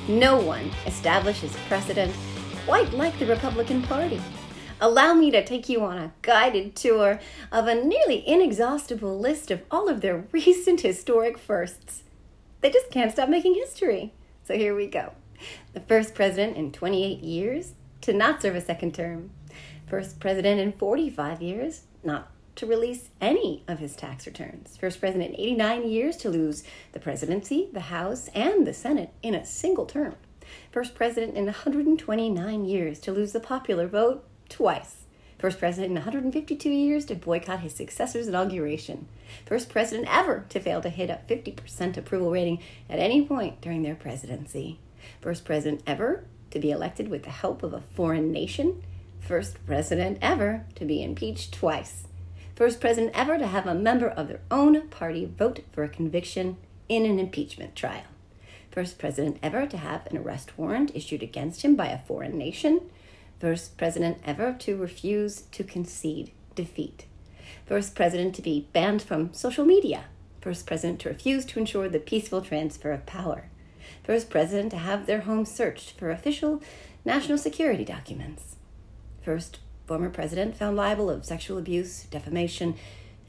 No one establishes precedent quite like the Republican Party. Allow me to take you on a guided tour of a nearly inexhaustible list of all of their recent historic firsts. They just can't stop making history. So here we go. The first president in 28 years to not serve a second term. First president in 45 years not to release any of his tax returns. First president in 89 years to lose the presidency, the House, and the Senate in a single term. First president in 129 years to lose the popular vote twice. First president in 152 years to boycott his successor's inauguration. First president ever to fail to hit a 50% approval rating at any point during their presidency. First president ever to be elected with the help of a foreign nation. First president ever to be impeached twice. First president ever to have a member of their own party vote for a conviction in an impeachment trial. First president ever to have an arrest warrant issued against him by a foreign nation. First president ever to refuse to concede defeat. First president to be banned from social media. First president to refuse to ensure the peaceful transfer of power. First president to have their home searched for official national security documents. First former president found liable of sexual abuse, defamation,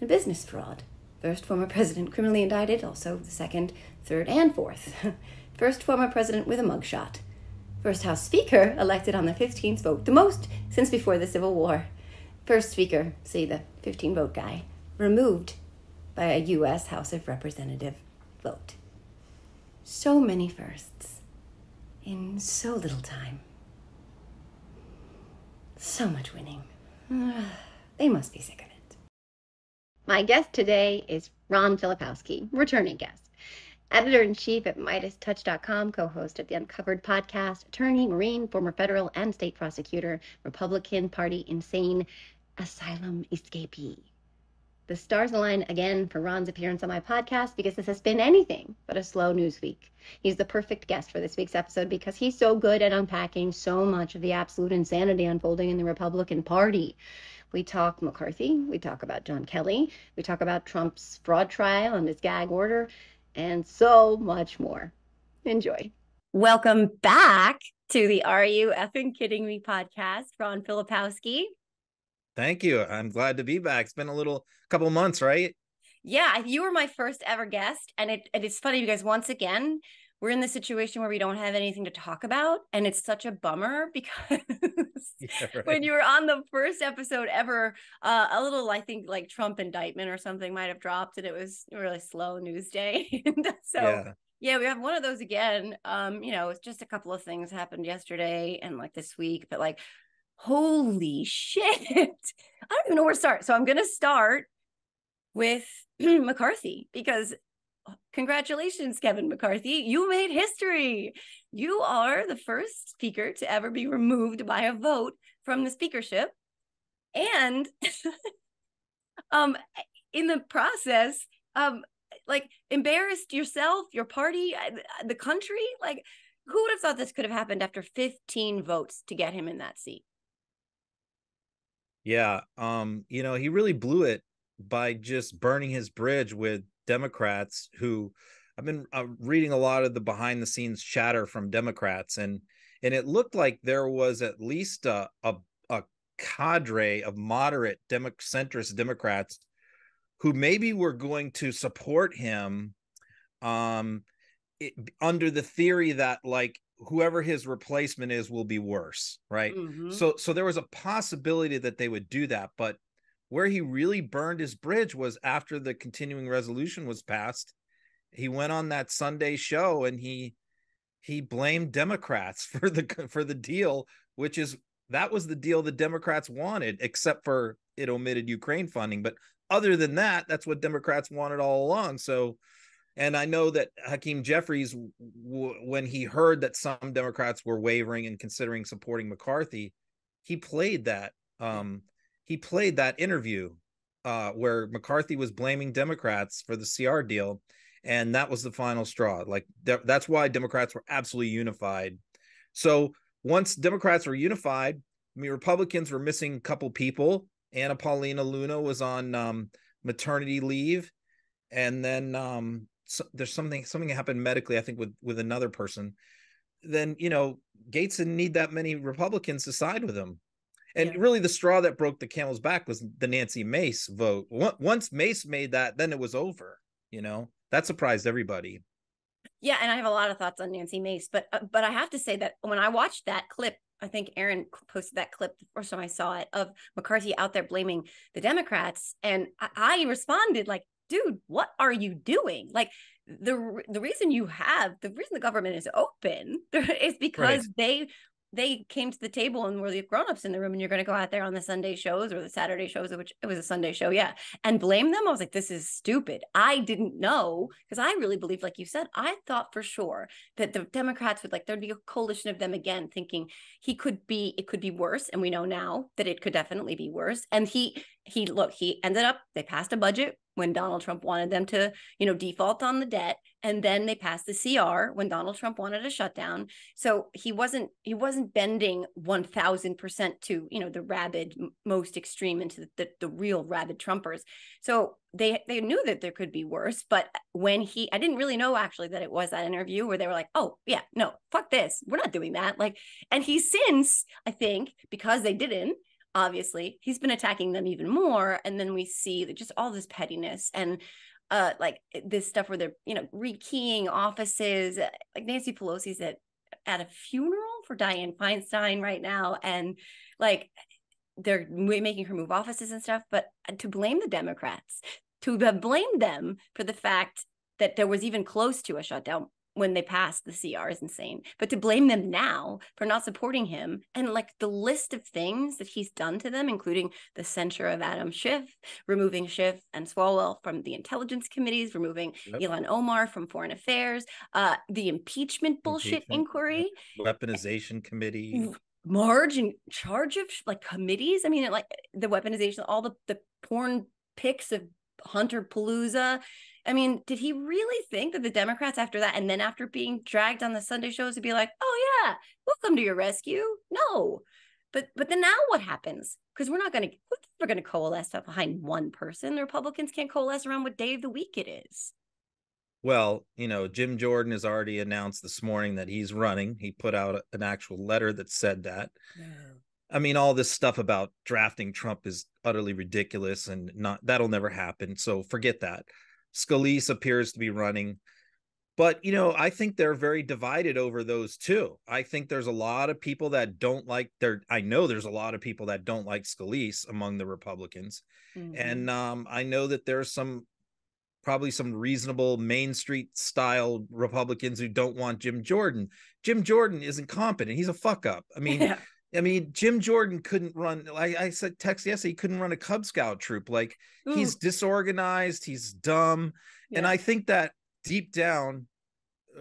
and business fraud. First former president criminally indicted, also the second, third, and fourth. First former president with a mugshot. First House Speaker elected on the 15th vote, the most since before the Civil War. First Speaker, see the 15-vote guy, removed by a U.S. House of Representative vote. So many firsts in so little time. So much winning. They must be sick of it. My guest today is Ron Filipkowski, returning guest. Editor-in-chief at MeidasTouch.com, co-host of the Uncovered podcast, attorney, Marine, former federal and state prosecutor, Republican Party insane, asylum escapee. The stars align again for Ron's appearance on my podcast because this has been anything but a slow news week. He's the perfect guest for this week's episode because he's so good at unpacking so much of the absolute insanity unfolding in the Republican Party. We talk McCarthy, we talk about John Kelly, we talk about Trump's fraud trial and his gag order, and so much more. Enjoy. Welcome back to the Are You Effing Kidding Me podcast, Ron Filipkowski. Thank you. I'm glad to be back. It's been a couple months, right? Yeah, you were my first ever guest, and it's funny because once again, we're in the situation where we don't have anything to talk about, and it's such a bummer because right. When you were on the first episode ever, a little, I think, like Trump Indictment or something might have dropped, and it was a really slow news day. So yeah, we have one of those again. It's just a couple of things happened yesterday and like this week, but like, holy shit, I don't even know where to start. So I'm going to start with McCarthy because congratulations, Kevin McCarthy. You made history. You are the first speaker to ever be removed by a vote from the speakership. And in the process, like embarrassed yourself, your party, the country. Like, who would have thought this could have happened after 15 votes to get him in that seat? Yeah. He really blew it by just burning his bridge with Democrats who I've been reading a lot of the behind the scenes chatter from Democrats, and it looked like there was at least a cadre of moderate centrist Democrats who maybe were going to support him under the theory that like whoever his replacement is will be worse, right? Mm-hmm. So there was a possibility that they would do that, but where he really burned his bridge was after the continuing resolution was passed. He went on that Sunday show and he blamed Democrats for the deal, that was the deal the Democrats wanted, except for it omitted Ukraine funding. But other than that, that's what Democrats wanted all along. So, and I know that Hakeem Jeffries, when he heard that some Democrats were wavering and considering supporting McCarthy, he played that interview where McCarthy was blaming Democrats for the CR deal. And that was the final straw. Like that's why Democrats were absolutely unified. So once Democrats were unified, I mean, Republicans were missing a couple people. Anna Paulina Luna was on maternity leave. And then there's something happened medically, I think, with another person. then, Gates didn't need that many Republicans to side with him. And Yeah. really the straw that broke the camel's back was the Nancy Mace vote. Once Mace made that, then it was over. That surprised everybody. Yeah, and I have a lot of thoughts on Nancy Mace, but I have to say that when I watched that clip, I think Aaron posted that clip the first time I saw it, of McCarthy out there blaming the Democrats, and I responded like, dude, what are you doing? Like, the reason the government is open is because they came to the table and were the grown-ups in the room, and you're going to go out there on the Sunday shows or the Saturday shows, which it was a Sunday show, yeah, and blame them. I was like, this is stupid. I didn't know, because I really believed, like you said, I thought for sure that the Democrats would, like, there'd be a coalition of them again, thinking it could be worse, and we know now that it could definitely be worse. And he ended up, they passed a budget when Donald Trump wanted them to, default on the debt. And then they passed the CR when Donald Trump wanted a shutdown. So he wasn't bending 1000% to, the rabid, most extreme, into the real rabid Trumpers. So they knew that there could be worse. But when I didn't really know actually that it was that interview where they were like, oh yeah, no, fuck this. We're not doing that. Like, and he since, I think, because they didn't, obviously, he's been attacking them even more. And then we see just all this pettiness and like this stuff where they're, rekeying offices. Like Nancy Pelosi's at a funeral for Dianne Feinstein right now. And like, they're making her move offices and stuff. But to blame the Democrats, to blame them for the fact that there was even close to a shutdown when they passed the CR is insane. But to blame them now for not supporting him, and like the list of things that he's done to them, including the censure of Adam Schiff, removing Schiff and Swalwell from the intelligence committees, removing Ilhan Omar from foreign affairs, the impeachment bullshit inquiry, weaponization committee, Marge in charge of like committees. I mean, like the weaponization, all the porn pics of Hunter Palooza. I mean, did he really think that the Democrats after that, and then after being dragged on the Sunday shows, would be like, oh yeah, we'll come to your rescue? No. But then now what happens? Because we're never going to coalesce behind one person. The Republicans can't coalesce around what day of the week it is. Well, Jim Jordan has already announced this morning that he's running. He put out an actual letter that said that. Yeah. I mean, all this stuff about drafting Trump is utterly ridiculous, and that'll never happen. So forget that. Scalise appears to be running, but I think they're very divided over those two. I think there's a lot of people that don't like I know there's a lot of people that don't like Scalise among the Republicans. Mm-hmm. And I know that there's probably some reasonable Main Street style Republicans who don't want Jim Jordan. Jim Jordan is incompetent. He's a fuck up. I mean, yeah. Jim Jordan couldn't run, like I said, text yesterday, he couldn't run a Cub Scout troop. Like, he's disorganized, he's dumb. Yeah. And I think that deep down,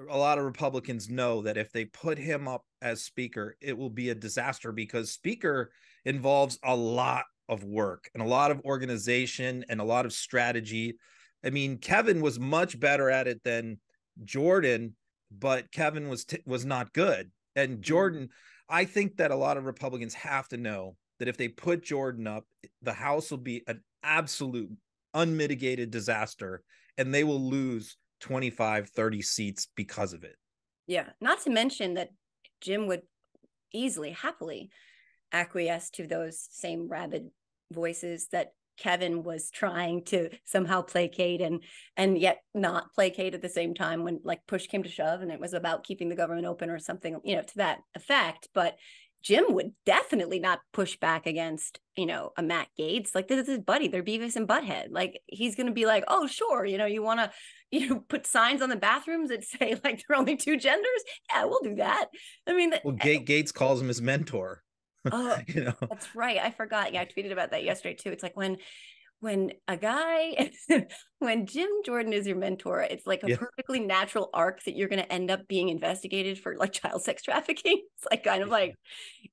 a lot of Republicans know that if they put him up as speaker, it will be a disaster, because speaker involves a lot of work and a lot of organization and a lot of strategy. I mean, Kevin was much better at it than Jordan, but Kevin was not good. And Jordan, I think that a lot of Republicans have to know that if they put Jordan up, the House will be an absolute unmitigated disaster, and they will lose 25, 30 seats because of it. Yeah. Not to mention that Jim would easily, happily acquiesce to those same rabid voices that Kevin was trying to somehow placate and yet not placate at the same time, when like push came to shove and it was about keeping the government open or something, to that effect. But Jim would definitely not push back against, a Matt Gaetz. Like, this is his buddy. They're Beavis and Butthead. Like, he's going to be like, oh, sure. You want to, put signs on the bathrooms that say like there are only two genders. Yeah, we'll do that. I mean, Gaetz calls him his mentor. Oh, that's right. I forgot. Yeah, I tweeted about that yesterday too. It's like when a guy, when Jim Jordan is your mentor, it's like a perfectly natural arc that you're going to end up being investigated for like child sex trafficking. It's like kind of like,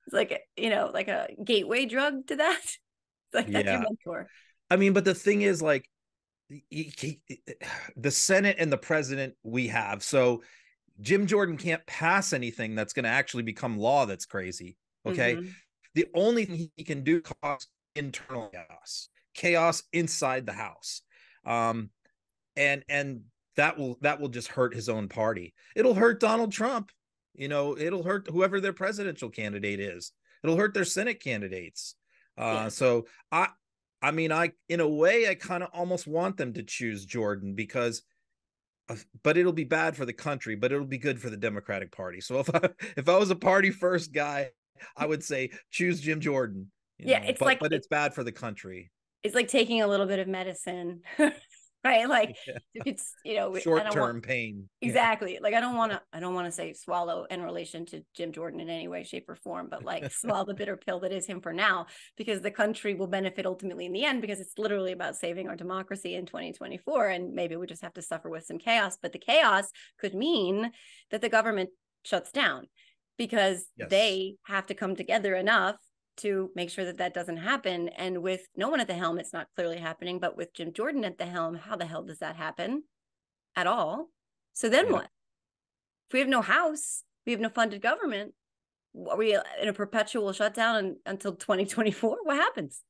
it's like, like a gateway drug to that. It's like, that's your mentor. I mean, but the thing is, like, the Senate and the president we have. So Jim Jordan can't pass anything that's going to actually become law. That's crazy. Okay. Mm-hmm. The only thing he can do cause internal chaos inside the House. And that will just hurt his own party. It'll hurt Donald Trump. it'll hurt whoever their presidential candidate is. It'll hurt their Senate candidates. So I mean, in a way, I kind of almost want them to choose Jordan because, but it'll be bad for the country, but it'll be good for the Democratic Party. So if I was a party first guy, I would say choose Jim Jordan. But it's bad for the country. It's like taking a little bit of medicine, right? Like it's short-term pain. Exactly. Like I don't want to say swallow in relation to Jim Jordan in any way, shape, or form, but like swallow the bitter pill that is him for now, because the country will benefit ultimately in the end, because it's literally about saving our democracy in 2024. And maybe we just have to suffer with some chaos, but the chaos could mean that the government shuts down, because they have to come together enough to make sure that that doesn't happen. And with no one at the helm, it's not clearly happening, but with Jim Jordan at the helm, how the hell does that happen at all? So then what? If we have no House, we have no funded government, are we in a perpetual shutdown until 2024? What happens?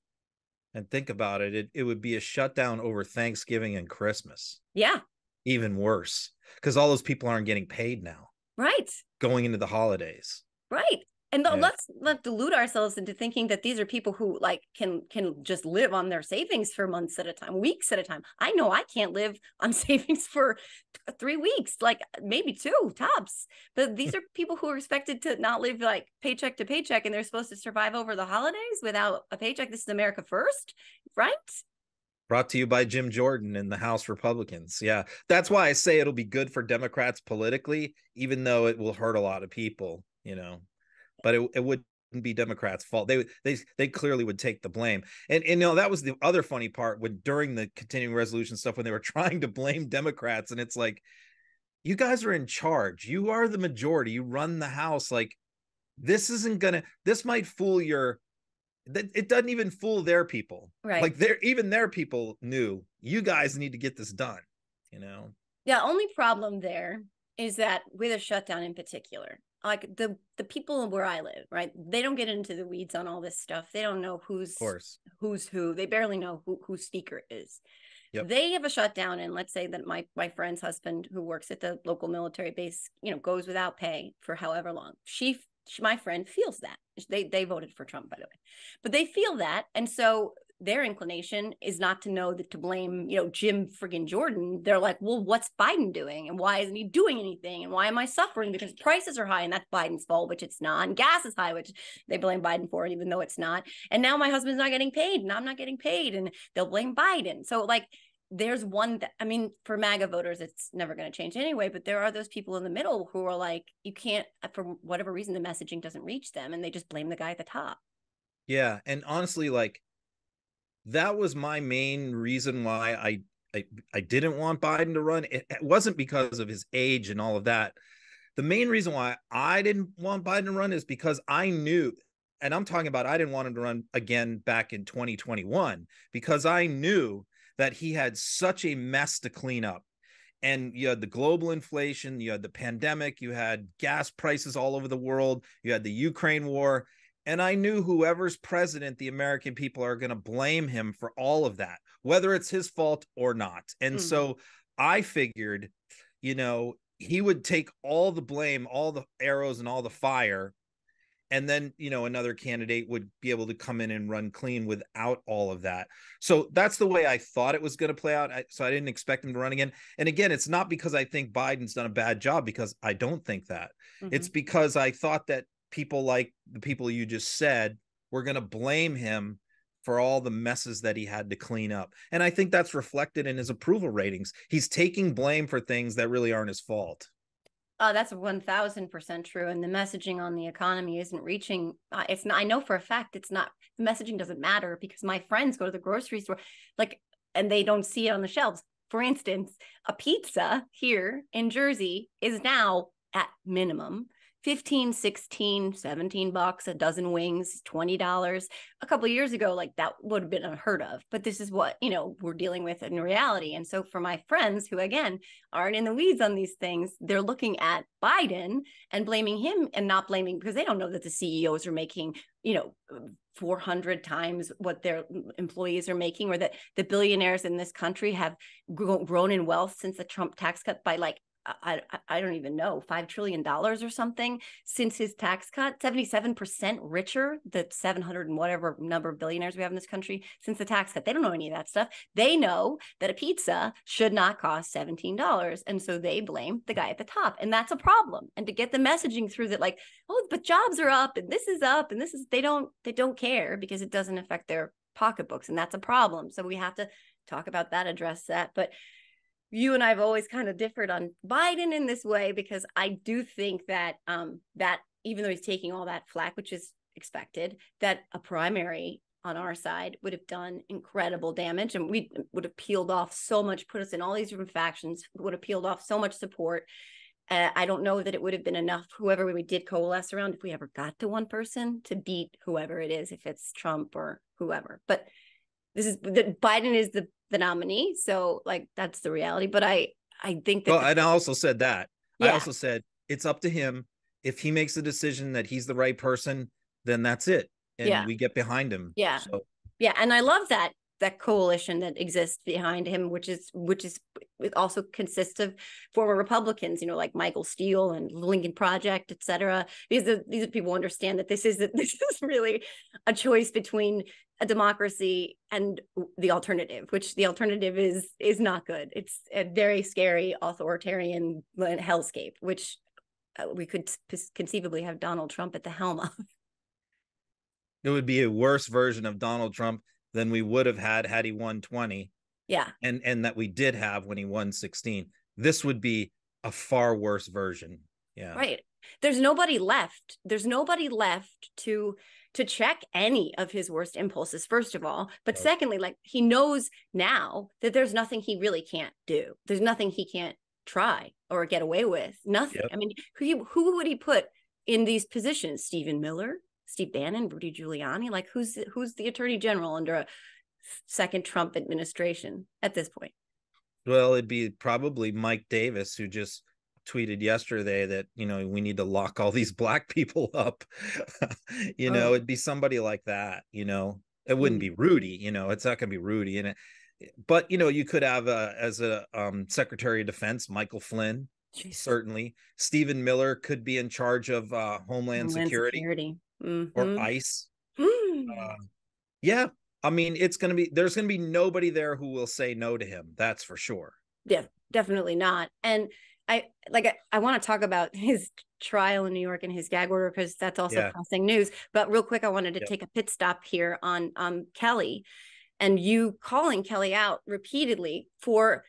And think about it. It would be a shutdown over Thanksgiving and Christmas. Yeah. Even worse, because all those people aren't getting paid now. Right. Going into the holidays. Right. And let's not delude ourselves into thinking that these are people who like can just live on their savings for months at a time, weeks at a time. I know I can't live on savings for 3 weeks, like maybe 2 tops. But these are people who are expected to not live like paycheck to paycheck, and they're supposed to survive over the holidays without a paycheck. This is America first, right? Brought to you by Jim Jordan and the House Republicans. Yeah, that's why I say it'll be good for Democrats politically, even though it will hurt a lot of people, But it wouldn't be Democrats' fault. They clearly would take the blame. And that was the other funny part when during the continuing resolution stuff, when they were trying to blame Democrats, and it's like, you guys are in charge. You are the majority. You run the House. Like, this might fool it doesn't even fool their people. Right. Like even their people knew you guys need to get this done, Yeah, only problem there is that with a shutdown in particular, like the people where I live, right? They don't get into the weeds on all this stuff. They don't know who's who. They barely know who speaker is. Yep. They have a shutdown, and let's say that my friend's husband, who works at the local military base, goes without pay for however long. My friend feels that. They voted for Trump, by the way, but they feel that, and so their inclination is not to blame, Jim friggin' Jordan. They're like, well, what's Biden doing? And why isn't he doing anything? And why am I suffering? Because prices are high, and that's Biden's fault, which it's not. And gas is high, which they blame Biden for it, even though it's not. And now my husband's not getting paid, and I'm not getting paid, and they'll blame Biden. So like, there's one for MAGA voters, it's never going to change anyway, but there are those people in the middle who are like, you can't, for whatever reason, the messaging doesn't reach them, and they just blame the guy at the top. Yeah. And honestly, like, that was my main reason why I didn't want Biden to run. It wasn't because of his age and all of that. The main reason why I didn't want Biden to run is because I knew, and I'm talking about, I didn't want him to run again back in 2021, because I knew that he had such a mess to clean up. And you had the global inflation, you had the pandemic, you had gas prices all over the world, you had the Ukraine war. And I knew whoever's president, the American people are going to blame him for all of that, whether it's his fault or not. And so I figured, he would take all the blame, all the arrows and all the fire. And then, another candidate would be able to come in and run clean without all of that. So that's the way I thought it was going to play out. So I didn't expect him to run again. And again, it's not because I think Biden's done a bad job, because I don't think that. It's because I thought that people like the people you just said were going to blame him for all the messes that he had to clean up. And I think that's reflected in his approval ratings. He's taking blame for things that really aren't his fault. That's 1000% true. And the messaging on the economy isn't reaching. It's not. I know for a fact it's not. The messaging doesn't matter, because my friends go to the grocery store, and they don't see it on the shelves. For instance, a pizza here in Jersey is now at minimum 15, 16, 17 bucks, a dozen wings, $20. A couple of years ago, like, that would have been unheard of. But this is what, we're dealing with in reality. And so for my friends who, again, aren't in the weeds on these things, they're looking at Biden and blaming him, and not blaming, because they don't know that the CEOs are making, 400 times what their employees are making, or that the billionaires in this country have grown in wealth since the Trump tax cut by like I don't even know, $5 trillion or something since his tax cut, 77% richer, the 700 and whatever number of billionaires we have in this country since the tax cut. They don't know any of that stuff. They know that a pizza should not cost $17. And so they blame the guy at the top. And that's a problem. And to get the messaging through that, like, oh, but jobs are up and this is up and this is, they don't care because it doesn't affect their pocketbooks. And that's a problem. So we have to talk about that, address that. But you and I have always kind of differed on Biden in this way, because I do think that that even though he's taking all that flack, which is expected, that a primary on our side would have done incredible damage, and we would have peeled off so much, put us in all these different factions, would have peeled off so much support. I don't know that it would have been enough, whoever we did coalesce around, if we ever got to one person, to beat whoever it is, if it's Trump or whoever. But Biden is the nominee, so like that's the reality. But I think that and I also said that. Yeah. I also said it's up to him. If he makes the decision that he's the right person, then that's it, and we get behind him. Yeah, so. Yeah, and I love that coalition that exists behind him, which is it also consists of former Republicans, you know, like Michael Steele and Lincoln Project, et cetera. These people understand that this is really a choice between a democracy and the alternative, which the alternative is not good. It's a very scary authoritarian hellscape, which we could conceivably have Donald Trump at the helm of. It would be a worse version of Donald Trump than we would have had he won 20. Yeah. And that we did have when he won 16. This would be a far worse version. Yeah. Right. There's nobody left. There's nobody left to check any of his worst impulses, first of all. But secondly, like, he knows now that there's nothing he really can't do. There's nothing he can't try or get away with. Nothing. Yep. I mean, who would he put in these positions? Stephen Miller, Steve Bannon, Rudy Giuliani? Like, who's the attorney general under a second Trump administration at this point? Well, it'd be probably Mike Davis, who just tweeted yesterday that, you know, we need to lock all these black people up. It'd be somebody like that. It wouldn't be Rudy. It's not gonna be Rudy. But you could have as a Secretary of Defense, Michael Flynn. Jeez. Certainly Stephen Miller could be in charge of Homeland Security. Mm-hmm. Or ICE. Yeah, I mean, there's going to be nobody there who will say no to him. That's for sure. Yeah, definitely not. And I want to talk about his trial in New York and his gag order, because that's also pressing news. But real quick, I wanted to take a pit stop here on Kelly, and you calling Kelly out repeatedly for.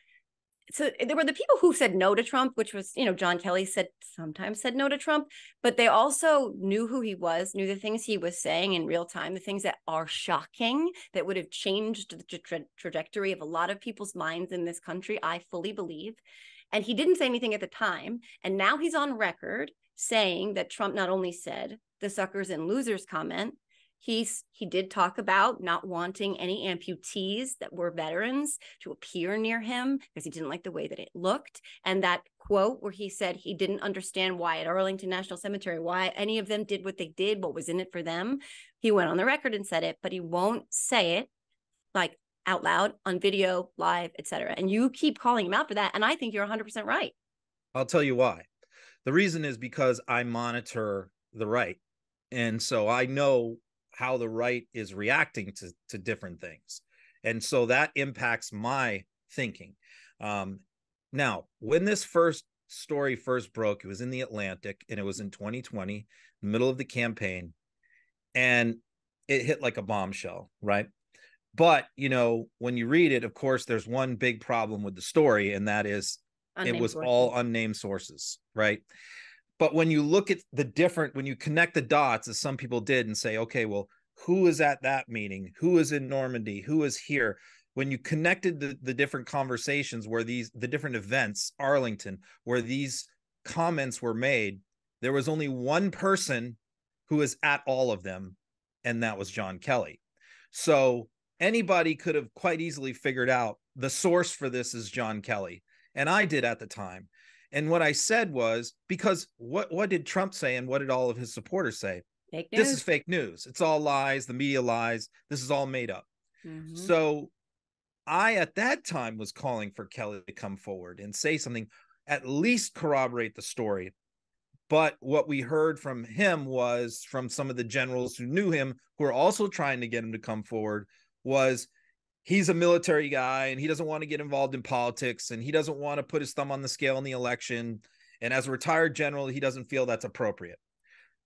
So there were the people who said no to Trump, which was, John Kelly sometimes said no to Trump, but they also knew who he was, knew the things he was saying in real time, the things that are shocking, that would have changed the trajectory of a lot of people's minds in this country, I fully believe. And he didn't say anything at the time. And now he's on record saying that Trump not only said the suckers and losers comment, he did talk about not wanting any amputees that were veterans to appear near him because he didn't like the way that it looked. And that quote where he said he didn't understand why at Arlington National Cemetery, why any of them did what they did, what was in it for them. He went on the record and said it, but he won't say it like out loud on video, live, etc. And you keep calling him out for that. And I think you're 100% right. I'll tell you why. The reason is because I monitor the right. And so I know how the right is reacting to different things. And so that impacts my thinking. Now, when this story first broke, it was in the Atlantic, and it was in 2020, the middle of the campaign, and it hit like a bombshell, right? But, when you read it, of course, there's one big problem with the story, and that is it was all unnamed sources, right? But when you look at when you connect the dots, as some people did, and say, okay, well, who is at that meeting? Who is in Normandy? Who is here? When you connected the different conversations where the different events, Arlington, where these comments were made, there was only one person who was at all of them, and that was John Kelly. So anybody could have quite easily figured out the source for this is John Kelly. And I did at the time. And what I said was, because what did Trump say, and what did all of his supporters say? Fake news. This is fake news. It's all lies. The media lies. This is all made up. Mm-hmm. So I, at that time, was calling for Kelly to come forward and say something. at least corroborate the story. But what we heard from him was from some of the generals who knew him, who are also trying to get him to come forward, was he's a military guy and he doesn't want to get involved in politics and he doesn't want to put his thumb on the scale in the election. And as a retired general, he doesn't feel that's appropriate.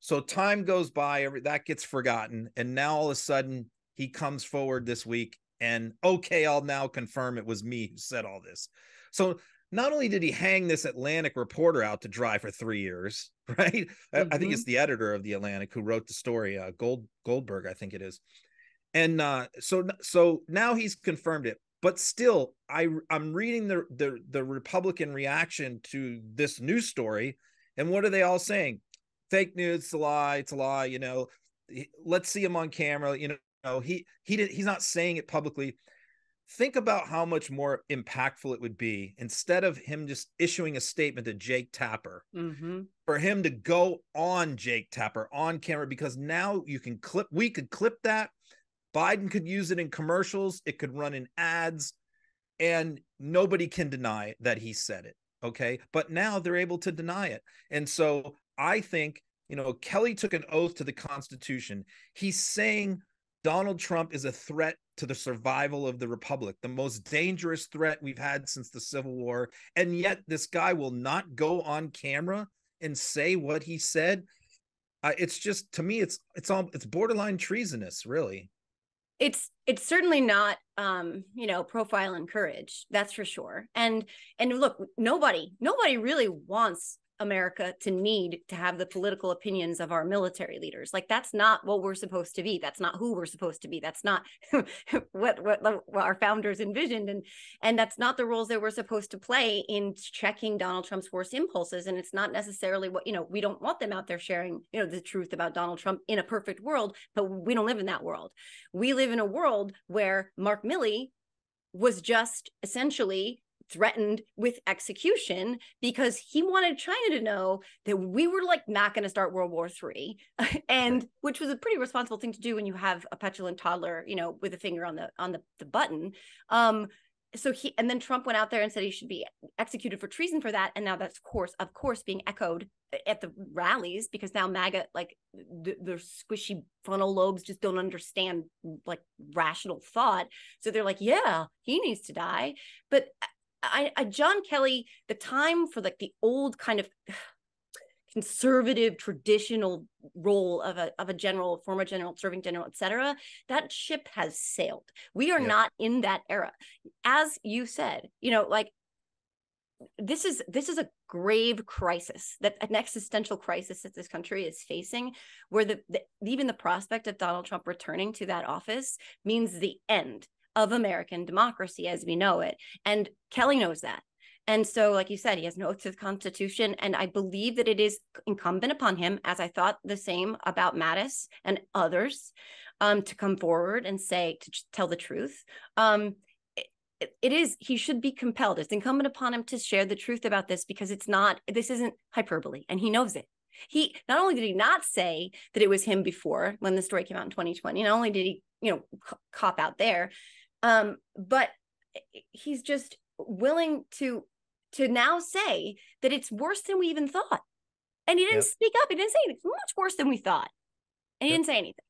So time goes by, that gets forgotten. And now all of a sudden he comes forward this week and, okay, I'll now confirm it was me who said all this. So not only did he hang this Atlantic reporter out to dry for 3 years, right? Mm-hmm. I think it's the editor of the Atlantic who wrote the story, Goldberg, I think it is. And so now he's confirmed it. But still, I'm reading the Republican reaction to this news story, and what are they all saying? Fake news, it's a lie. You know, let's see him on camera. You know, he's not saying it publicly. Think about how much more impactful it would be instead of him just issuing a statement to Jake Tapper, for him to go on Jake Tapper on camera, because now we could clip that. Biden could use it in commercials. It could run in ads, and nobody can deny that he said it. Okay. But now they're able to deny it. And so I think, you know, Kelly took an oath to the Constitution. He's saying Donald Trump is a threat to the survival of the republic, the most dangerous threat we've had since the Civil War. And yet this guy will not go on camera and say what he said. It's just, to me, it's borderline treasonous, really. It's certainly not, profile and courage. That's for sure. And look, nobody really wants America to need to have the political opinions of our military leaders. Like, that's not what we're supposed to be. That's not who we're supposed to be. That's not what our founders envisioned. And that's not the roles that we're supposed to play in checking Donald Trump's worst impulses. And it's not necessarily what, we don't want them out there sharing, the truth about Donald Trump in a perfect world, but we don't live in that world. We live in a world where Mark Milley was just essentially threatened with execution because he wanted China to know that we were not going to start World War III, and which was a pretty responsible thing to do when you have a petulant toddler, with a finger on the button. So and then Trump went out there and said he should be executed for treason for that. And now that's of course being echoed at the rallies, because now MAGA, their squishy frontal lobes just don't understand rational thought. So they're like, yeah, he needs to die. But John Kelly, the time for the old kind of conservative traditional role of a general, former general, serving general, etc., that ship has sailed. We are not in that era. As you said, this is a grave crisis, an existential crisis that this country is facing, where even the prospect of Donald Trump returning to that office means the end of American democracy as we know it. And Kelly knows that. And so, like you said, he has an oath to the Constitution. And I believe that it is incumbent upon him, as I thought the same about Mattis and others, to come forward and to tell the truth. He should be compelled. It's incumbent upon him to share the truth about this, because this isn't hyperbole, and he knows it. He not only did he not say that it was him before, when the story came out in 2020, not only did he, cop out there, but he's just willing to now say that it's worse than we even thought. And he didn't speak up. He didn't say anything. It's much worse than we thought. And he didn't say anything.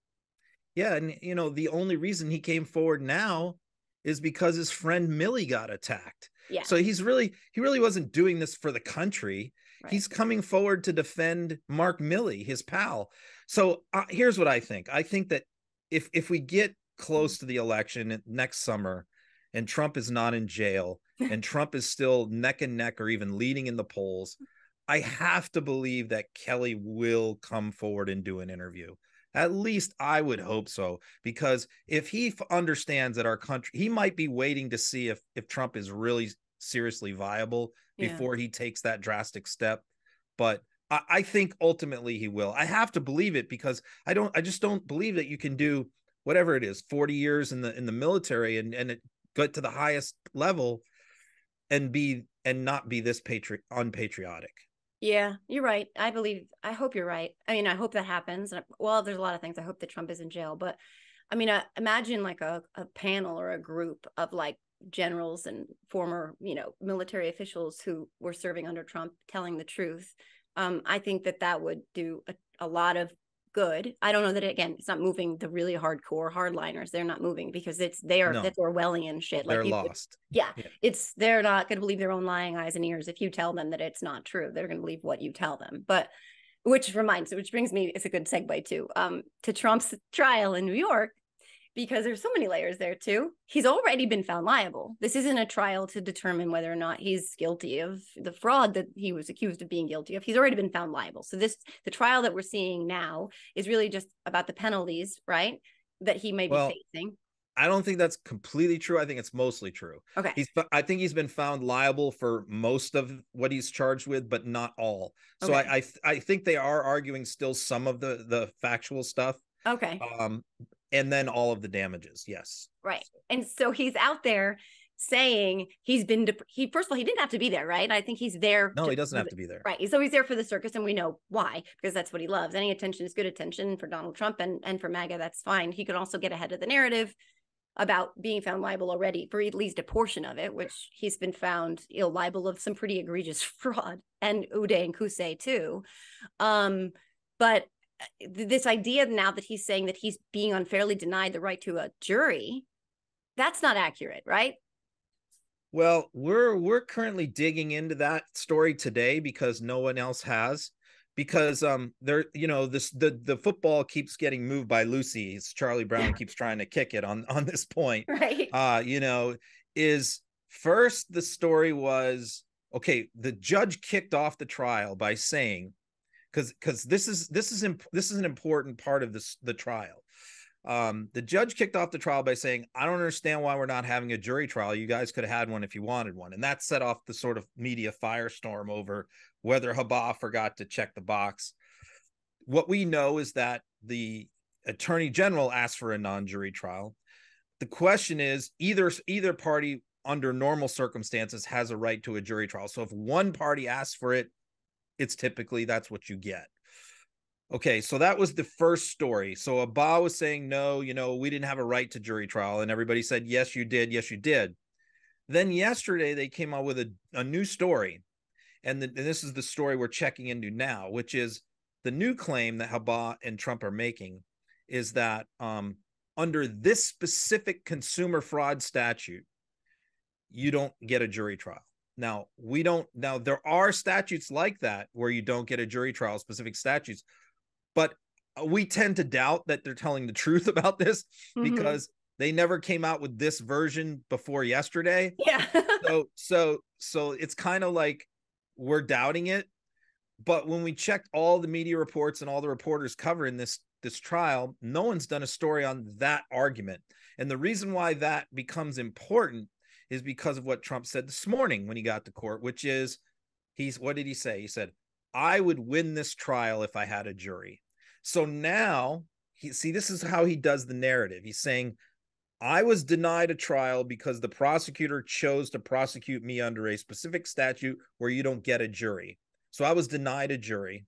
Yeah. And, the only reason he came forward now is because his friend Milley got attacked. Yeah. So he really wasn't doing this for the country. Right. He's coming forward to defend Mark Milley, his pal. So here's what I think. I think that if we get close to the election next summer and Trump is not in jail and Trump is still neck and neck or even leading in the polls, I have to believe that Kelly will come forward and do an interview. At least I would hope so, because if he understands that our country, he might be waiting to see if Trump is really seriously viable before he takes that drastic step. But I think ultimately he will. I have to believe it, because I just don't believe that you can do whatever it is, 40 years in the military and it get to the highest level and not be this unpatriotic. Yeah, you're right. I hope you're right. I mean, I hope that happens. Well, there's a lot of things. I hope that Trump is in jail, but I mean, imagine a panel or a group of generals and former, military officials who were serving under Trump telling the truth. I think that would do a lot of good. I don't know that, again, it's not moving the really hardcore hardliners. They're not moving because that's Orwellian shit. They're lost. They're not going to believe their own lying eyes and ears. If you tell them that it's not true, they're going to believe what you tell them. But which brings me, it's a good segue to Trump's trial in New York, because there's so many layers there too. He's already been found liable. This isn't a trial to determine whether or not he's guilty of the fraud that he was accused of being guilty of. He's already been found liable. So the trial that we're seeing now is really just about the penalties, right, that he may be facing. I don't think that's completely true. I think it's mostly true. Okay. I think he's been found liable for most of what he's charged with, but not all. So okay. I think they are arguing still some of the factual stuff. Okay. And then all of the damages. Yes. Right. And so he's out there saying first of all, he didn't have to be there, right? I think he's there. No, he doesn't have to be there. Right. So he's there for the circus, and we know why, because that's what he loves. Any attention is good attention for Donald Trump and for MAGA. That's fine. He could also get ahead of the narrative about being found liable already for at least a portion of it, which he's been found liable of some pretty egregious fraud, and Uday and Kusei too. But this idea now that he's saying that he's being unfairly denied the right to a jury, that's not accurate, right? Well, we're currently digging into that story today because no one else has, because the football keeps getting moved by Lucy. It's Charlie Brown keeps trying to kick it on this point. Right. Is first the story was, okay, the judge kicked off the trial by saying, because this is an important part of the trial. The judge kicked off the trial by saying, I don't understand why we're not having a jury trial. You guys could have had one if you wanted one. And that set off the sort of media firestorm over whether Habah forgot to check the box. What we know is that the attorney general asked for a non-jury trial. The question is, either party under normal circumstances has a right to a jury trial. So if one party asks for it, it's typically that's what you get. Okay, so that was the first story. So Habah was saying, no, we didn't have a right to jury trial. And everybody said, yes, you did. Yes, you did. Then yesterday they came out with a new story. And this is the story we're checking into now, which is the new claim that Habah and Trump are making is that under this specific consumer fraud statute, you don't get a jury trial. Now, there are statutes like that where you don't get a jury trial, specific statutes, but we tend to doubt that they're telling the truth about this because they never came out with this version before yesterday. Yeah. So it's kind of like we're doubting it. But when we checked all the media reports and all the reporters covering this trial, no one's done a story on that argument. And the reason why that becomes important is because of what Trump said this morning when he got to court, which is, what did he say? He said, I would win this trial if I had a jury. So now, this is how he does the narrative. He's saying, I was denied a trial because the prosecutor chose to prosecute me under a specific statute where you don't get a jury. So I was denied a jury.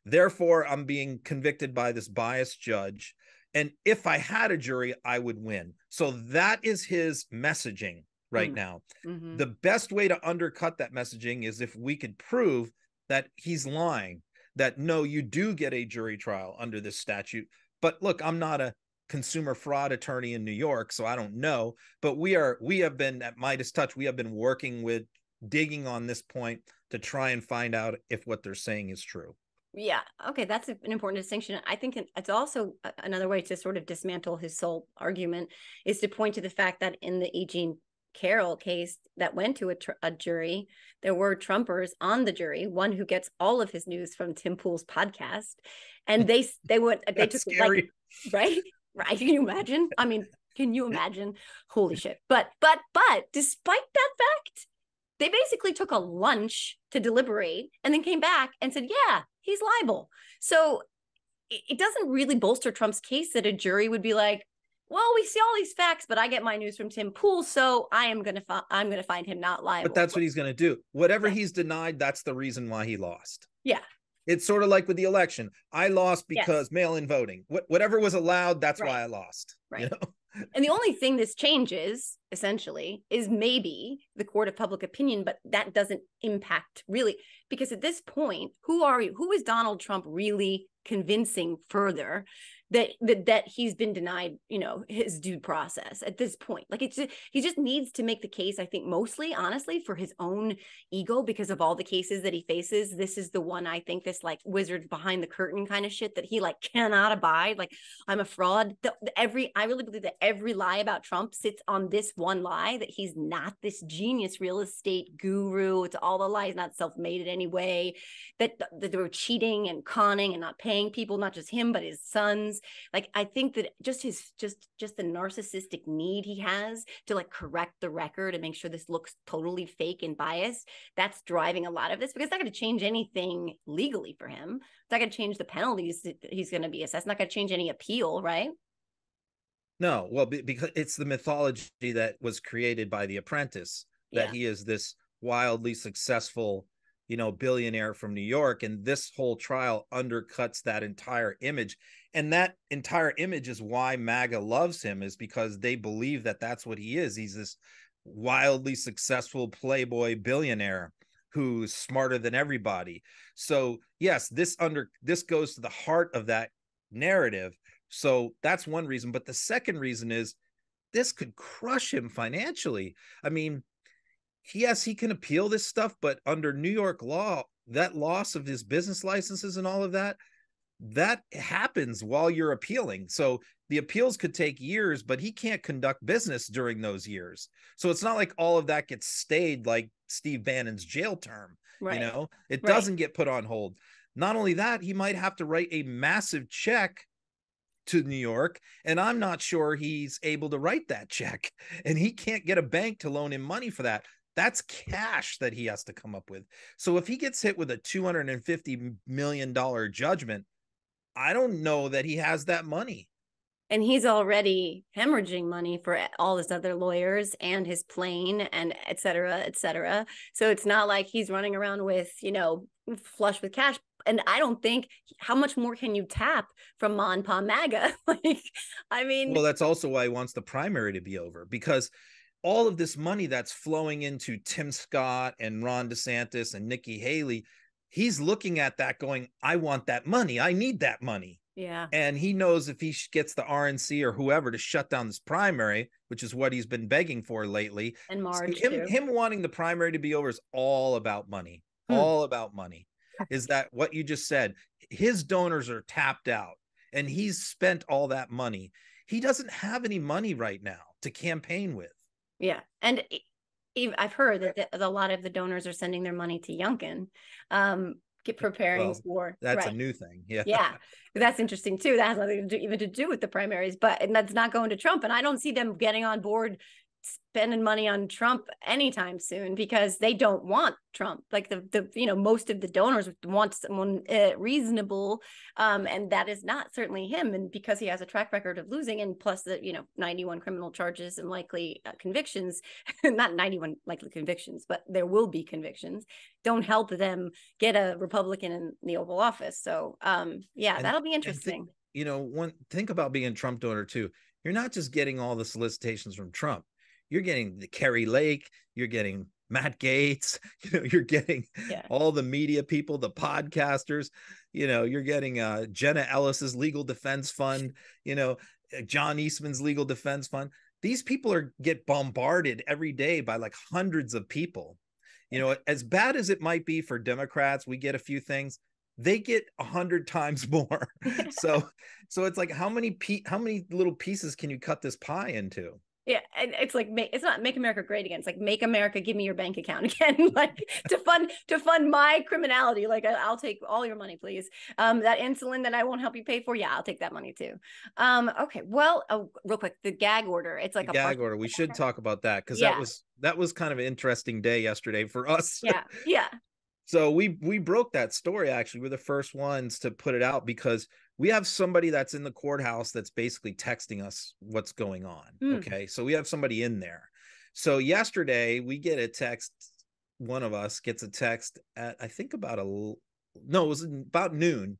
Therefore, I'm being convicted by this biased judge. And if I had a jury, I would win. So that is his messaging right now. Mm-hmm. The best way to undercut that messaging is if we could prove that he's lying, that no, you do get a jury trial under this statute. But look, I'm not a consumer fraud attorney in New York, so I don't know. But we have been at Midas Touch, we have been working with digging on this point to try and find out if what they're saying is true. Yeah. Okay. That's an important distinction. I think it's also another way to sort of dismantle his sole argument is to point to the fact that in the E. Jean Carroll case that went to a jury, there were Trumpers on the jury, one who gets all of his news from Tim Pool's podcast. And they took scary. Right. Can you imagine? I mean, can you imagine? Holy shit. But despite that fact, they basically took a lunch to deliberate and then came back and said, yeah, he's liable. So it doesn't really bolster Trump's case that a jury would be like, well, we see all these facts, but I get my news from Tim Pool, so I'm going to find him not liable. But that's what he's going to do. Whatever he's denied, that's the reason why he lost. Yeah. It's sort of like with the election. I lost because mail-in voting. Whatever was allowed, that's why I lost. Right. And the only thing this changes, essentially, is maybe the court of public opinion, but that doesn't impact really, because at this point, who is Donald Trump really convincing further that he's been denied, his due process at this point? Like, he just needs to make the case, I think, mostly, honestly, for his own ego, because of all the cases that he faces. This is the one, I think, this like wizard behind the curtain kind of shit that he like cannot abide. Like, I'm a fraud. I really believe that every lie about Trump sits on this one lie, that he's not this genius real estate guru. It's all a lie. He's not self-made in any way, that they were cheating and conning and not paying people, not just him, but his sons. Like, I think that just the narcissistic need he has to like correct the record and make sure this looks totally fake and biased, that's driving a lot of this, because it's not going to change anything legally for him. It's not going to change the penalties that he's going to be assessed. It's not going to change any appeal, right? No, well, because it's the mythology that was created by The Apprentice, that he is this wildly successful, billionaire from New York. And this whole trial undercuts that entire image. And that entire image is why MAGA loves him, is because they believe that that's what he is. He's this wildly successful playboy billionaire who's smarter than everybody. So yes, this goes to the heart of that narrative. So that's one reason. But the second reason is this could crush him financially. I mean, yes, he can appeal this stuff, but under New York law, that loss of his business licenses and all of that happens while you're appealing. So the appeals could take years, but he can't conduct business during those years. So it's not like all of that gets stayed like Steve Bannon's jail term. Right. It doesn't get put on hold. Not only that, he might have to write a massive check to New York, and I'm not sure he's able to write that check, and he can't get a bank to loan him money for that. That's cash that he has to come up with. So if he gets hit with a $250 million judgment, I don't know that he has that money. And he's already hemorrhaging money for all his other lawyers and his plane and et cetera, et cetera. So it's not like he's running around with, flush with cash. And I don't think, how much more can you tap from Mon Pa MAGA? Well, that's also why he wants the primary to be over, because all of this money that's flowing into Tim Scott and Ron DeSantis and Nikki Haley, he's looking at that going, I want that money. I need that money. Yeah. And he knows if he gets the RNC or whoever to shut down this primary, which is what he's been begging for lately. And Marge, him wanting the primary to be over is all about money. All about money. Is that what you just said? His donors are tapped out and he's spent all that money. He doesn't have any money right now to campaign with. Yeah. And I've heard that a lot of the donors are sending their money to Youngkin, preparing for. That's a new thing. Yeah. Yeah. That's interesting too. That has nothing to do with the primaries, and that's not going to Trump. And I don't see them getting on board spending money on Trump anytime soon, because they don't want Trump. Like the most of the donors want someone reasonable, and that is not certainly him. And because he has a track record of losing, and plus the 91 criminal charges and likely convictions, not 91 likely convictions, but there will be convictions, don't help them get a Republican in the Oval Office. So that'll be interesting. Think about being a Trump donor too. You're not just getting all the solicitations from Trump. You're getting the Kerry Lake, you're getting Matt Gaetz, you're getting all the media people, the podcasters, you're getting Jenna Ellis's legal defense fund, John Eastman's legal defense fund. These people get bombarded every day by like hundreds of people. As bad as it might be for Democrats, we get a few things. They get 100 times more. So it's like, how many little pieces can you cut this pie into? Yeah, and it's like, it's not Make America Great Again. It's like, make America give me your bank account again, like to fund my criminality. Like, I'll take all your money, please. That insulin that I won't help you pay for, I'll take that money too. Okay, well, real quick, the gag order. It's like a gag order. We should talk about that, because that was kind of an interesting day yesterday for us. Yeah. So we broke that story. Actually, we're the first ones to put it out, because we have somebody that's in the courthouse that's basically texting us what's going on. Okay. So we have somebody in there. So yesterday we get a text. One of us gets a text at, I think it was about noon.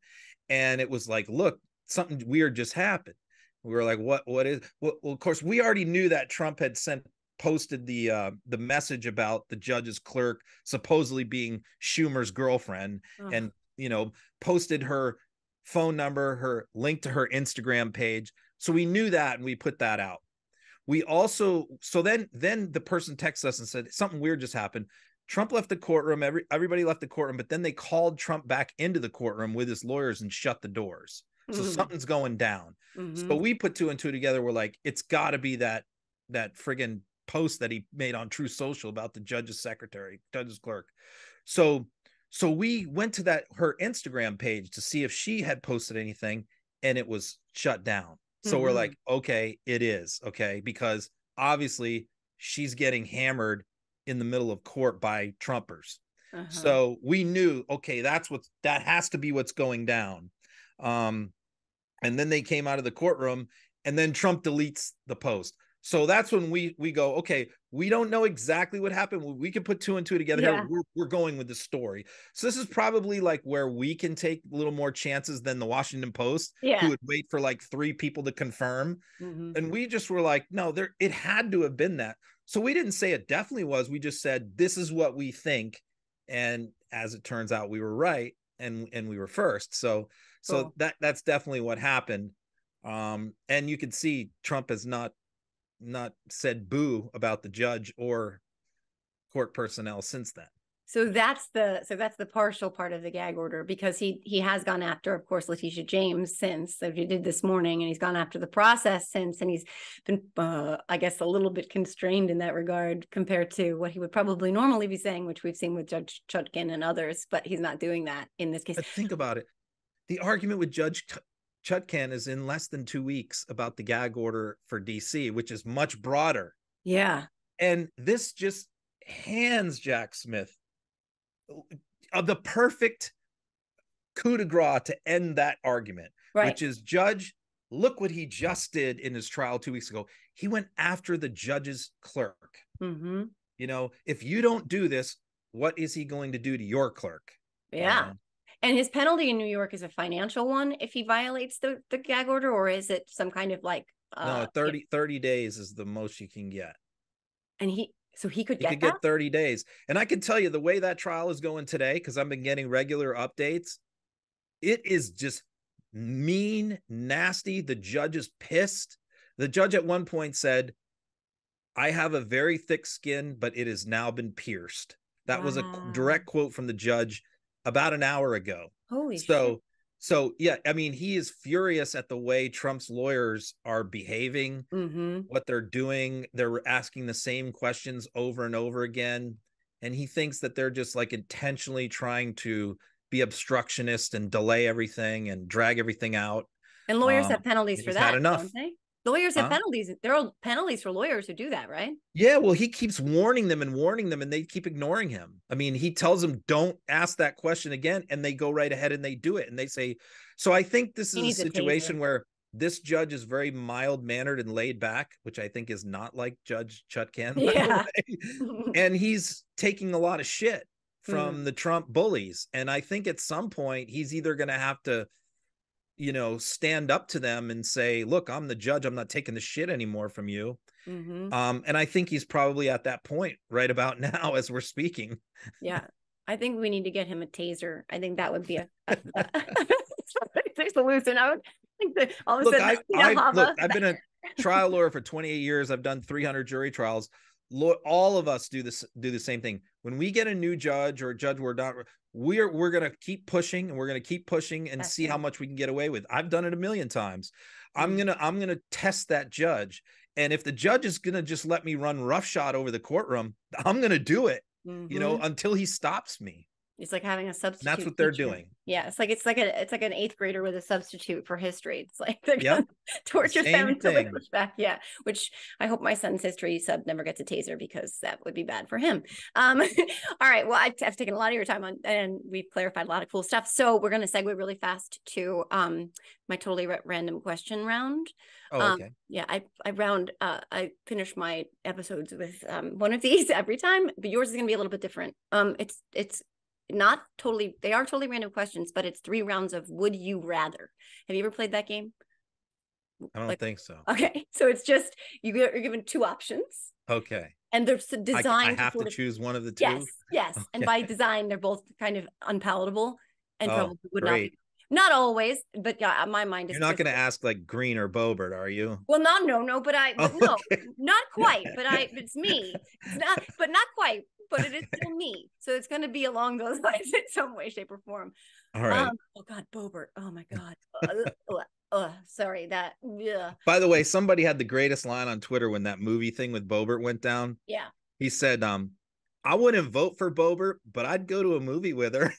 And it was like, look, something weird just happened. We were like, what is, well, of course, we already knew that Trump had posted the message about the judge's clerk supposedly being Schumer's girlfriend, and, you know, posted her phone number, her link to her Instagram page. So we knew that, and we put that out. We also, so then the person texted us and said something weird just happened. Trump left the courtroom. Everybody left the courtroom, but then they called Trump back into the courtroom with his lawyers and shut the doors. So something's going down. So we put two and two together. We're like, it's got to be that friggin' post that he made on True Social about the judge's secretary, judge's clerk. So we went to her Instagram page to see if she had posted anything, and it was shut down. So we're like, okay, it is okay, because obviously she's getting hammered in the middle of court by Trumpers. So we knew, okay, that has to be what's going down. And then they came out of the courtroom, and then Trump deletes the post. So that's when we go, okay, we don't know exactly what happened. We can put two and two together. Yeah. We're going with the story. So this is probably like where we can take a little more chances than the Washington Post, who would wait for like 3 people to confirm. And we just were like, no, it had to have been that. So we didn't say it definitely was. We just said, this is what we think. And as it turns out, we were right. And we were first. So cool. That's definitely what happened. And you can see Trump has not said boo about the judge or court personnel since then. So that's the partial part of the gag order, because he has gone after, of course, Letitia James since, that he did this morning, and he's gone after the process since, and he's been, I guess, a little bit constrained in that regard compared to what he would probably normally be saying, which we've seen with Judge Chutkan and others, but he's not doing that in this case. But think about it. The argument with Judge Chutkan is in less than 2 weeks about the gag order for DC, which is much broader. Yeah. And this just hands Jack Smith the perfect coup de grace to end that argument, which is, Judge, look what he just did in his trial 2 weeks ago. He went after the judge's clerk. You know, if you don't do this, what is he going to do to your clerk? Yeah. And his penalty in New York is a financial one if he violates the gag order, or is it some kind of like... no, 30 days is the most you can get. And he could get 30 days. And I can tell you the way that trial is going today, because I've been getting regular updates, it is just mean, nasty. The judge is pissed. The judge at one point said, I have a very thick skin, but it has now been pierced. That was a direct quote from the judge about an hour ago. Holy shit. So yeah, I mean, he is furious at the way Trump's lawyers are behaving, what they're doing. They're asking the same questions over and over again. And he thinks that they're just like intentionally trying to be obstructionist and delay everything and drag everything out. And lawyers have penalties for that, enough. don't they? Lawyers have penalties. There are penalties for lawyers who do that, right? Yeah, well, he keeps warning them, and they keep ignoring him. I mean, he tells them, don't ask that question again, and they go right ahead and they do it. And they say, so I think this is a situation where this judge is very mild-mannered and laid back, which I think is not like Judge Chutkan. Yeah. And he's taking a lot of shit from the Trump bullies. And I think at some point he's either going to have to, you know, stand up to them and say, look, I'm the judge. I'm not taking the shit anymore from you. And I think he's probably at that point right about now as we're speaking. Yeah. I think we need to get him a taser. I think that would be a solution. I would think that all of a sudden, I've been a trial lawyer for 28 years. I've done 300 jury trials. All of us do the same thing. When we get a new judge or a judge we're going to keep pushing, and we're going to keep pushing and see how much we can get away with. I've done it a million times. I'm going to test that judge. And if the judge is going to just let me run roughshod over the courtroom, I'm going to do it, you know, until he stops me. It's like having a substitute. And that's what they're doing. Yeah, it's like an 8th grader with a substitute for history. It's like they're gonna torture them until they push back. Yeah, which I hope my son's history sub never gets a taser, because that would be bad for him. All right, well, I've taken a lot of your time on, and we've clarified a lot of cool stuff. So we're going to segue really fast to my totally random question round. Oh, okay. Yeah, I finish my episodes with one of these every time, but yours is going to be a little bit different. It's not totally, they are totally random questions, but it's 3 rounds of would you rather. Have you ever played that game? I don't think so. Okay, so it's just you're given two options. Okay. And they're designed I have to choose one of the two? Yes, yes. Okay. And by design, they're both kind of unpalatable and probably would not be. Not always, but yeah, my mind is. You're not going to ask like Green or Bobert, are you? Well, no, but no, not quite. But it's me. It's not, but not quite. But it is still me. So it's going to be along those lines in some way, shape, or form. All right. Oh God, Bobert. Oh my God. Sorry. That. Yeah. By the way, somebody had the greatest line on Twitter when that movie thing with Bobert went down. Yeah. He said, I wouldn't vote for Bobert, but I'd go to a movie with her.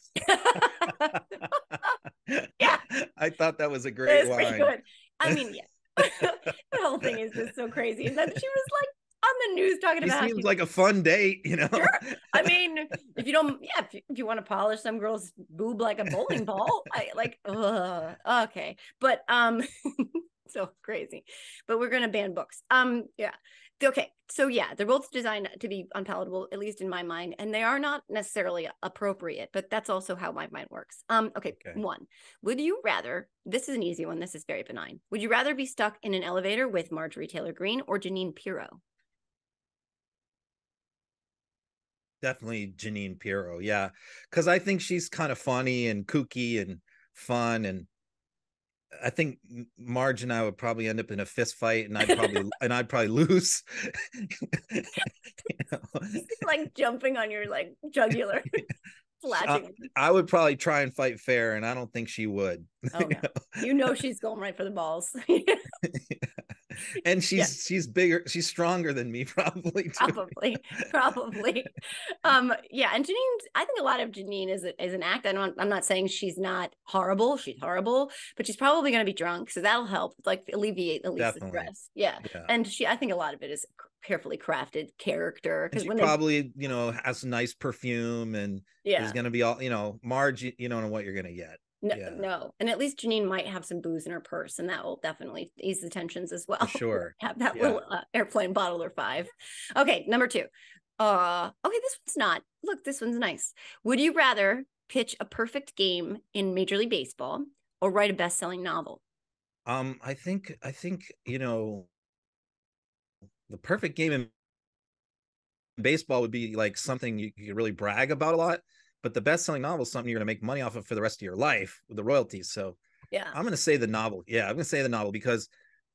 Yeah. I thought that was a great line. Pretty good. I mean, yeah. The whole thing is just so crazy. And then she was like on the news talking about. He seems like a fun date, you know. Sure. I mean, if you don't, yeah, if you want to polish some girl's boob like a bowling ball, okay, but so crazy. But we're gonna ban books. Yeah. Okay, so yeah, they're both designed to be unpalatable, at least in my mind, and they are not necessarily appropriate, but that's also how my mind works. Okay. One, would you rather, this is an easy one, this is very benign. Would you rather be stuck in an elevator with Marjorie Taylor Greene or Jeanine Pirro? Definitely Jeanine Pirro, yeah, because I think she's kind of funny and kooky and fun, and I think Marge and I would probably end up in a fist fight, and I'd probably lose. You know? Like jumping on your like jugular, flashing. I would probably try and fight fair, and I don't think she would. Oh no, you know she's going right for the balls. And she's bigger, she's stronger than me, probably too. Probably. Yeah, and Jeanine's, I think a lot of Jeanine is an act. I'm not saying she's not horrible, she's horrible, but she's probably going to be drunk, so that'll help like alleviate at least the stress. Yeah. And I think a lot of it is carefully crafted character, because when probably has nice perfume and is going to be all Marge, you don't know what you're going to get. No, and at least Jeanine might have some booze in her purse, and that will definitely ease the tensions as well. For sure. Have that little airplane bottle or 5. Okay, number 2. Okay, this one's nice. Would you rather pitch a perfect game in Major League Baseball or write a best-selling novel? I think the perfect game in baseball would be like something you could really brag about a lot. But the best-selling novel is something you're going to make money off of for the rest of your life with the royalties. So yeah, I'm going to say the novel. Yeah, I'm going to say the novel because,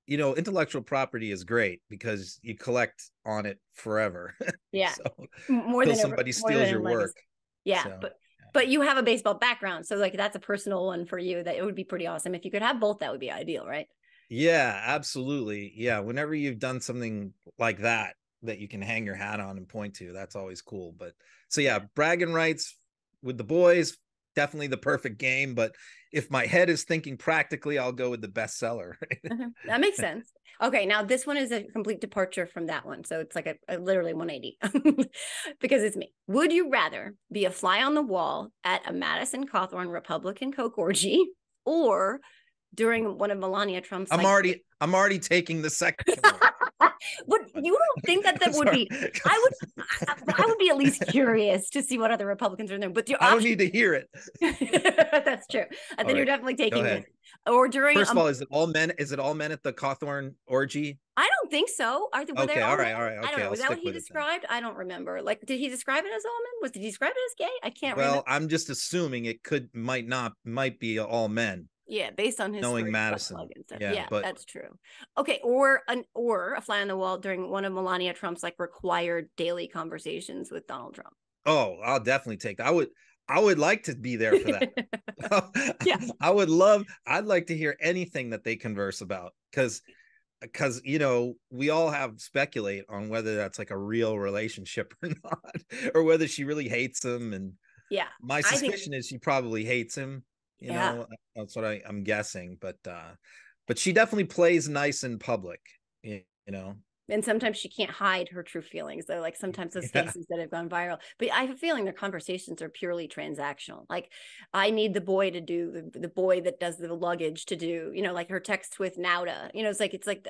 intellectual property is great because you collect on it forever. Yeah, so, more than somebody steals your work. Yeah, so, but you have a baseball background, so like that's a personal one for you. That it would be pretty awesome if you could have both. That would be ideal, right? Yeah, absolutely. Yeah, whenever you've done something like that you can hang your hat on and point to, that's always cool. But so yeah, bragging rights with the boys, definitely the perfect game. But if my head is thinking practically, I'll go with the bestseller. That makes sense. Okay, now this one is a complete departure from that one. So it's like a literally 180 because it's me. Would you rather be a fly on the wall at a Madison Cawthorn Republican Coke orgy or during one of Melania Trump's... I'm already taking the second one. But you don't think that would be... I would be at least curious to see what other Republicans are in there. But I don't need to hear it. That's true. And then you're definitely taking it. Or during... First of all, is it all men? Is it all men at the Cawthorn orgy? I don't think so. All right. Okay, I don't know. Was that what he described? I don't remember. Like, did he describe it as all men? Did he describe it as gay? I can't remember. Well, I'm just assuming it might be all men. Yeah, based on his knowing Madison. And stuff. Yeah, but that's true. Okay, or a fly on the wall during one of Melania Trump's like required daily conversations with Donald Trump. Oh, I'll definitely take that. I would like to be there for that. Yeah, I'd like to hear anything that they converse about because we all have speculate on whether that's like a real relationship or not, or whether she really hates him. And yeah, my suspicion is she probably hates him. You know, that's what I'm guessing. But she definitely plays nice in public. You know. And sometimes she can't hide her true feelings, though. Like sometimes those faces that have gone viral. But I have a feeling their conversations are purely transactional. Like, I need the boy to do the boy that does the luggage to do, like her text with Nauta. It's like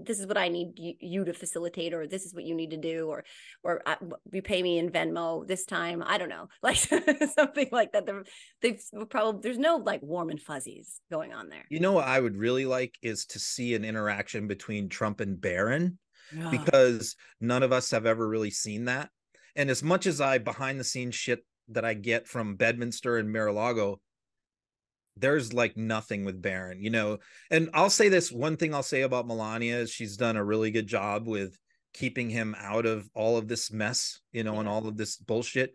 this is what I need you to facilitate, or this is what you need to do, or you pay me in Venmo this time. I don't know, like something like that. They've probably, there's no like warm and fuzzies going on there. What I would really like is to see an interaction between Trump and Barron, because none of us have ever really seen that. And as much as I behind the scenes shit that I get from Bedminster and Mar-a-Lago, there's like nothing with Barron, And I'll say this, one thing I'll say about Melania is she's done a really good job with keeping him out of all of this mess, and all of this bullshit.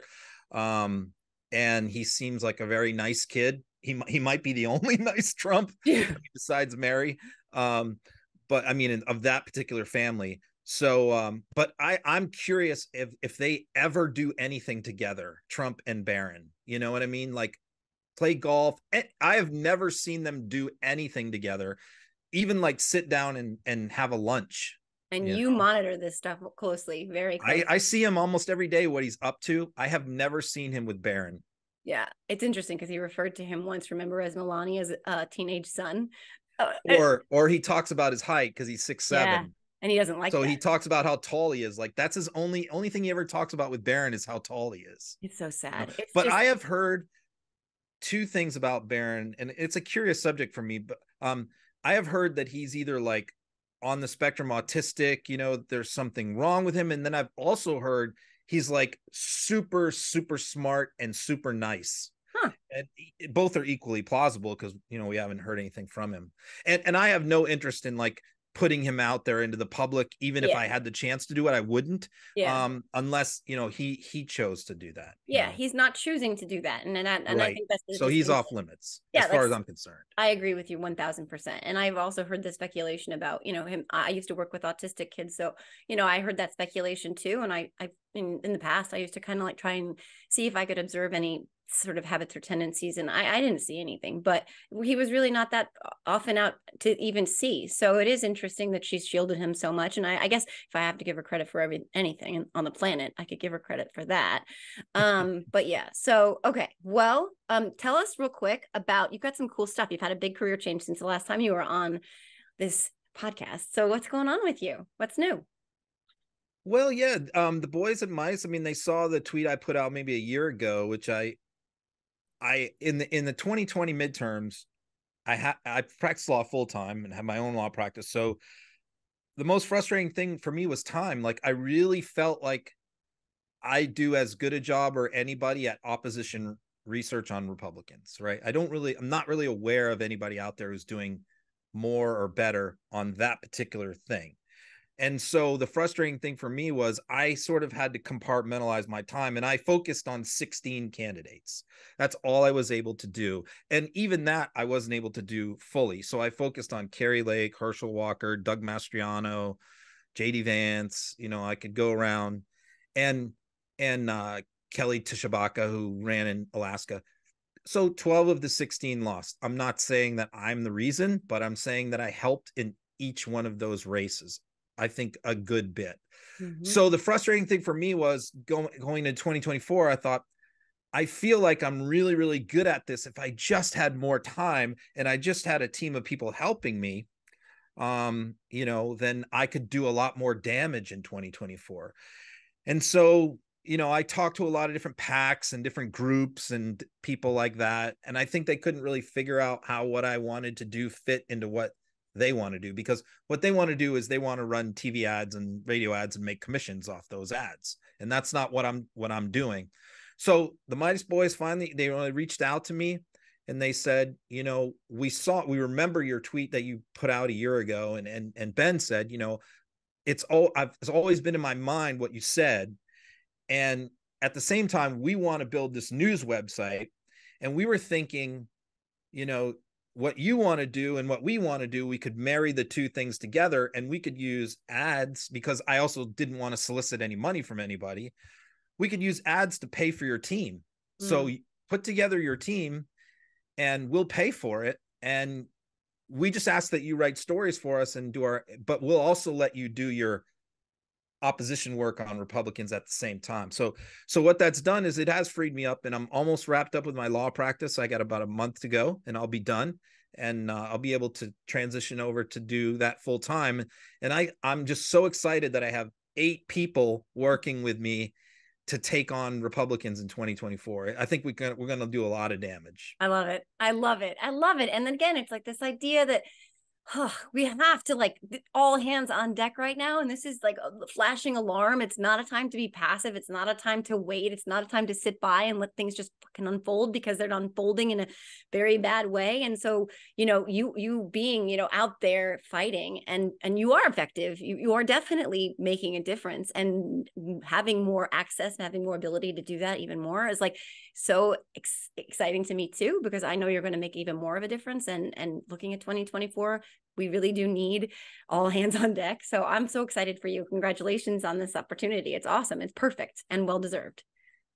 And he seems like a very nice kid. He might be the only nice Trump besides Mary. But I mean, of that particular family. So, but I'm curious if they ever do anything together, Trump and Barron, you know what I mean? Like play golf. I have never seen them do anything together, even like sit down and have a lunch. And you monitor this stuff closely, very closely. I see him almost every day, what he's up to. I have never seen him with Barron. Yeah, it's interesting because he referred to him once, remember, as Melania's teenage son. Or he talks about his height because he's 6'7". Yeah, and he doesn't like that. So he talks about how tall he is. Like that's his only thing he ever talks about with Barron is how tall he is. It's so sad. But I have heard two things about Barron, and it's a curious subject for me. But I have heard that he's either like on the spectrum autistic, there's something wrong with him. And then I've also heard he's like super, super smart and super nice. And both are equally plausible because, we haven't heard anything from him. And I have no interest in like putting him out there into the public. Even if I had the chance to do it, I wouldn't. Unless, he chose to do that. He's not choosing to do that. And I think that's so he's off limits as far as I'm concerned. I agree with you 1000%. And I've also heard the speculation about, him. I used to work with autistic kids. So, I heard that speculation too. And I in the past, I used to kind of like try and see if I could observe any sort of habits or tendencies, and I didn't see anything, but he was really not that often out to even see. So it is interesting that she's shielded him so much, and I guess if I have to give her credit for anything on the planet, I could give her credit for that. But yeah, so okay, well, tell us real quick about, you've got some cool stuff. You've had a big career change since the last time you were on this podcast. So what's going on with you? What's new? Well, yeah, the boys and mice, I mean, they saw the tweet I put out maybe a year ago, which I in the 2020 midterms, I practiced law full time and have my own law practice. So the most frustrating thing for me was time. Like I really felt like I do as good a job or anybody at opposition research on Republicans, right? I'm not really aware of anybody out there who's doing more or better on that particular thing. And so the frustrating thing for me was I sort of had to compartmentalize my time, and I focused on 16 candidates. That's all I was able to do. And even that I wasn't able to do fully. So I focused on Carrie Lake, Herschel Walker, Doug Mastriano, JD Vance, I could go around, and Kelly Tshibaka, who ran in Alaska. So 12 of the 16 lost. I'm not saying that I'm the reason, but I'm saying that I helped in each one of those races. I think a good bit. Mm-hmm. So the frustrating thing for me was going to 2024. I thought, I feel like I'm really, really good at this. If I just had more time and I just had a team of people helping me, then I could do a lot more damage in 2024. And so, I talked to a lot of different PACs and different groups and people like that. And I think they couldn't really figure out how what I wanted to do fit into what they want to do, because what they want to do is they want to run TV ads and radio ads and make commissions off those ads. And that's not what I'm doing. So the Midas boys finally, they reached out to me and they said, we remember your tweet that you put out a year ago. And Ben said, it's always been in my mind what you said. And at the same time, we want to build this news website. And we were thinking, what you want to do and what we want to do, we could marry the two things together, and we could use ads, because I also didn't want to solicit any money from anybody. We could use ads to pay for your team. So put together your team and we'll pay for it. And we just ask that you write stories for us and but we'll also let you do your opposition work on Republicans at the same time. So what that's done is it has freed me up, and I'm almost wrapped up with my law practice. I got about a month to go and I'll be done, and I'll be able to transition over to do that full time. And I'm just so excited that I have 8 people working with me to take on Republicans in 2024. I think we're going to do a lot of damage. I love it. I love it. I love it. And then again, it's like this idea that we have to, like, all hands on deck right now. And this is like a flashing alarm. It's not a time to be passive. It's not a time to wait. It's not a time to sit by and let things just fucking unfold, because they're unfolding in a very bad way. And so, you know, you being, you know, out there fighting, and you are effective. You are definitely making a difference, and having more access and having more ability to do that even more is like so exciting to me too, because I know you're going to make even more of a difference. And looking at 2024, we really do need all hands on deck. So I'm so excited for you. Congratulations on this opportunity. It's awesome. It's perfect and well-deserved.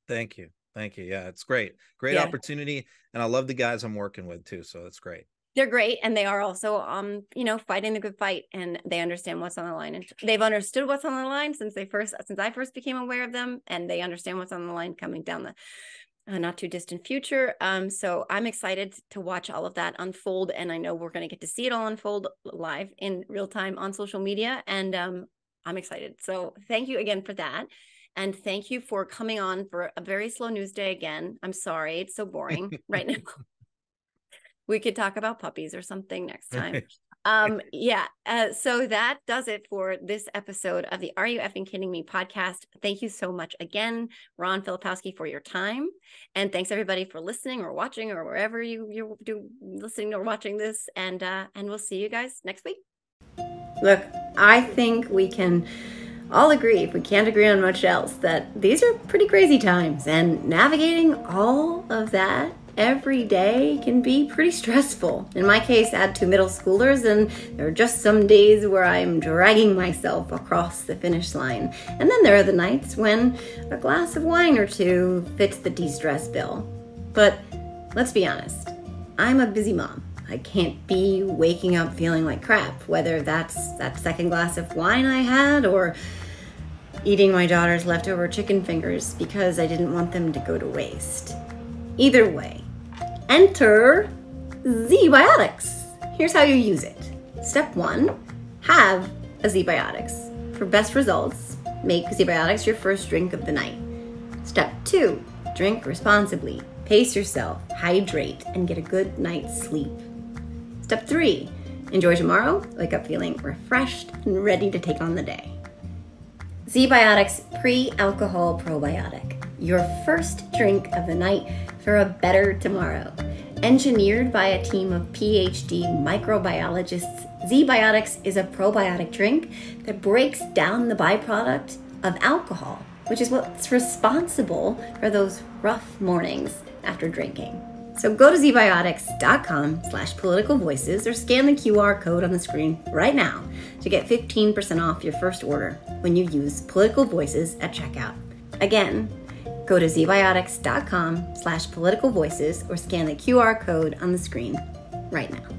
Thank you. Thank you. Yeah, it's great. Great opportunity. And I love the guys I'm working with too. So that's great. They're great. And they are also, you know, fighting the good fight, and they understand what's on the line. And they've understood what's on the line since I first became aware of them, and they understand what's on the line coming down the not too distant future. So I'm excited to watch all of that unfold. And I know we're going to get to see it all unfold live in real time on social media. And I'm excited. So thank you again for that. And thank you for coming on for a very slow news day again. I'm sorry, it's so boring right now. We could talk about puppies or something next time. So that does it for this episode of the Are You Effing Kidding Me podcast. Thank you so much again, Ron Filipkowski, for your time. And thanks everybody for listening or watching, or wherever you're listening or watching this. And we'll see you guys next week. Look, I think we can all agree, if we can't agree on much else, that these are pretty crazy times, and navigating all of that every day can be pretty stressful. In my case, I had 2 middle schoolers, and there are just some days where I'm dragging myself across the finish line. And then there are the nights when a glass of wine or 2 fits the de-stress bill. But let's be honest, I'm a busy mom. I can't be waking up feeling like crap, whether that's that second glass of wine I had, or eating my daughter's leftover chicken fingers because I didn't want them to go to waste. Either way, enter ZBiotics. Here's how you use it. Step 1, have a ZBiotics. For best results, make ZBiotics your first drink of the night. Step 2, drink responsibly. Pace yourself, hydrate, and get a good night's sleep. Step 3, enjoy tomorrow, wake up feeling refreshed and ready to take on the day. ZBiotics Pre-Alcohol Probiotic, your first drink of the night for a better tomorrow. Engineered by a team of PhD microbiologists, ZBiotics is a probiotic drink that breaks down the byproduct of alcohol, which is what's responsible for those rough mornings after drinking. So go to ZBiotics.com/politicalvoices or scan the QR code on the screen right now to get 15% off your first order when you use Political Voices at checkout. Again, go to ZBiotics.com/politicalvoices or scan the QR code on the screen right now.